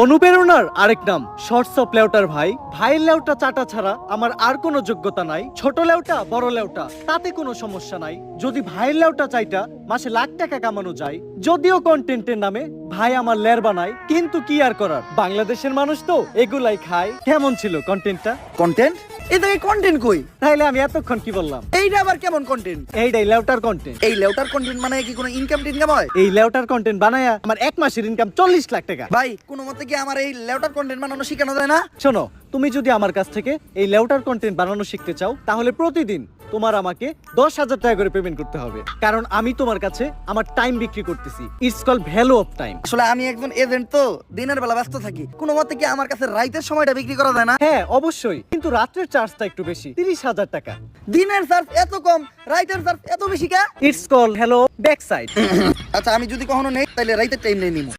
অনুপ্রেরণার আরেক নাম শর্টস অফ লেউটার ভাই। ভাইয়ের লেউটা চাটা ছাড়া আমার আর কোনো যোগ্যতা নাই। ছোট লেউটা বড় লেউটা তাতে কোনো সমস্যা নাই। যদি ভাইয়ের লেউটা চাইটা মাসে লাখ টাকা কামানো যায়, যদিও কন্টেন্টের নামে ভাই আমার লের বানায়, কিন্তু কি আর করার, বাংলাদেশের মানুষ তো এগুলাই খায়। কেমন ছিল কন্টেন্টটা? কন্টেন্ট? এই থেকে কন্টেন্ট কই? তাইলে আমি এতক্ষণ কি বললাম? এইটা আবার কেমন কন্টেন্ট? এইটাই লেউটার কন্টেন্ট। এই লেউটার কন্টেন্ট মানে কি কোনো ইনকাম টিনকাম হয়? এই লেউটার কন্টেন্ট বানায়া আমার এক মাসের ইনকাম 40 লাখ টাকা। ভাই কোনো মতে কি আমার এই লেউটার কন্টেন্ট বানানো শেখানো যায় না? শোনো, তুমি যদি আমার কাছ থেকে এই লেউটার কন্টেন্ট বানানো শিখতে চাও, তাহলে প্রতিদিন তোমার আমাকে 10,000 টাকা করে পেমেন্ট করতে হবে। কারণ আমি তোমার কাছে আমার টাইম বিক্রি করতেছি। It's call value of time. আসলে আমি একজন এজেন্ট, তো দিনের বেলা ব্যস্ত থাকি। কোনো মতে কি আমার কাছে রাইতের সময়টা বিক্রি করা যায় না? হ্যাঁ অবশ্যই, কিন্তু রাত্রের চার্জটা একটু বেশি, 30,000 টাকা। দিনের চার্জ এত কম, রাইতের চার্জ এত বেশি কে? It's call hello back side. আচ্ছা আমি যদি কখনো নেই তাহলে রাইতের টাইম নেই নিমু।